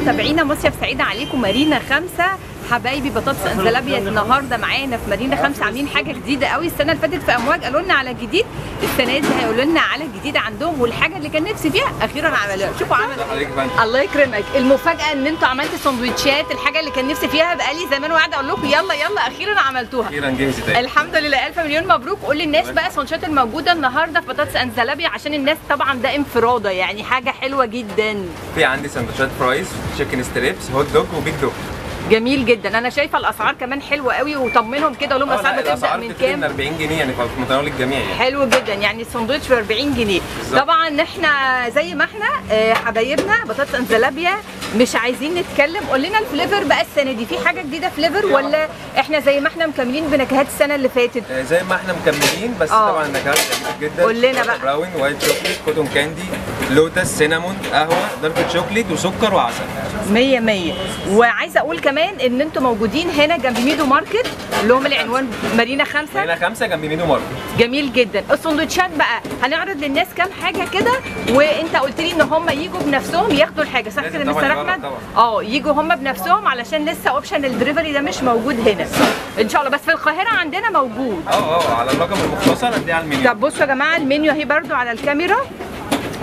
متابعينا مصيف سعيد عليكم. مارينا 5 حبايبي بطاطس انزلابيا النهارده معانا في مارينا 5 عاملين حاجه جديده قوي. السنه اللي فاتت في امواج قالوا لنا على جديد، السنه دي هيقولوا لنا على جديد عندهم، والحاجه اللي كان نفسي فيها اخيرا عملوها. شوفوا الله يكرمك. المفاجاه ان انتوا عملتوا سندوتشات، الحاجه اللي كان نفسي فيها بقالي زمان وقاعده اقول لكم يلا يلا اخيرا عملتوها. اخيرا جهزت. الحمد لله، الف مليون مبروك. قول للناس بقى السندوتشات الموجوده النهارده في بطاطس انزلابيا عشان الناس طبعا ده انفراده، يعني حاجه حلوه جدا. في عندي سندوتشات فرايز، تشيكن ستريبس، هوت دوج وبيج دوج. جميل جدا. انا شايفه الاسعار كمان حلوه قوي، وطمنهم كده قول لهم الاسعار بتبدا من كام؟ من 40 جنيه يعني في متناول الجميع يعني. حلو جدا، يعني الساندوتش ب 40 جنيه. طبعا احنا زي ما احنا حبايبنا بطاطس انزلابيا مش عايزين نتكلم. قول لنا الفليفر بقى السنه دي في حاجه جديده فليفر ولا احنا زي ما احنا مكملين بنكهات السنه اللي فاتت؟ زي ما احنا مكملين بس طبعا النكهات جميله جدا. قول لنا بقى. براون، وايت شوكليت، كوتون كاندي، لوتس، سينامون، قهوه، دارك شوكليت وسكر وعسل. 100 100. وعايزه اقول كمان ان انتم موجودين هنا جنب ميدو ماركت اللي هم العنوان مارينا 5. مارينا 5 جنب ميدو ماركت. جميل جدا. السندوتشات بقى هنعرض للناس كام حاجه كده، وانت قلت لي ان هم يجوا بنفسهم ياخدوا الحاجه، صح كده مستر احمد؟ يجوا هم بنفسهم علشان لسه اوبشن الدليفري ده مش موجود هنا ان شاء الله، بس في القاهره عندنا موجود. على الرقم المختصر هتلاقيه على المنيو. طب بصوا يا جماعه المنيو اهي برده على الكاميرا،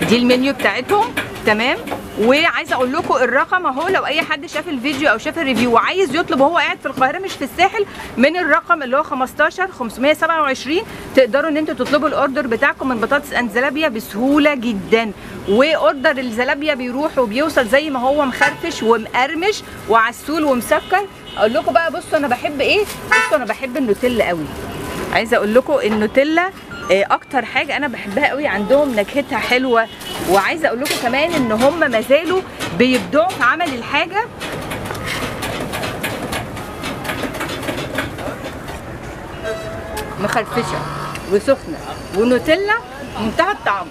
دي المنيو بتاعتهم. تمام. وعايزه اقول لكم الرقم اهو، لو اي حد شاف الفيديو او شاف الريفيو وعايز يطلب وهو قاعد في القاهره مش في الساحل، من الرقم اللي هو 15 527 تقدروا ان انتوا تطلبوا الاوردر بتاعكم من بطاطس انزلابيا بسهوله جدا. واوردر الزلابيا بيروح وبيوصل زي ما هو مخرفش ومقرمش وعسول ومسكر. اقول لكم بقى بصوا انا بحب ايه؟ بصوا انا بحب النوتيلا قوي. عايزه اقول لكم النوتيلا اكتر حاجه انا بحبها قوي عندهم، نكهتها حلوه. وعايزه اقول لكم كمان ان هم ما زالوا بيبدعوا في عمل الحاجه. مخرفشه وسخنه ونوتيلا منتهى الطعم.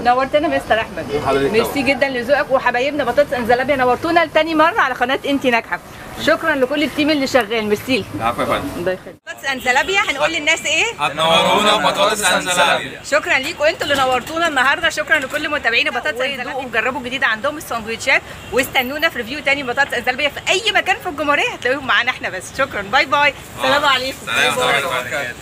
نورتنا مستر احمد. ميرسي جدا لذوقك. وحبايبنا بطاطس انزلابيا نورتونا لتاني مره على قناه انت ناجحه. شكرا لكل التيم اللي شغال. ميرسي. العفو يا فندم. الله يخليك. بطاطس انزلابيا هنقول للناس ايه؟ هتنورونا بطاطس انزلابيا. شكرا ليكم انتوا اللي نورتونا النهارده. شكرا لكل متابعينا بطاطس انزلابيا. وجربوا جديد عندهم الساندوتشات، واستنونا في ريفيو تاني بطاطس انزلابيا في اي مكان في الجمهوريه هتلاقوهم معانا احنا بس. شكرا، باي باي، سلام عليكم. سلام.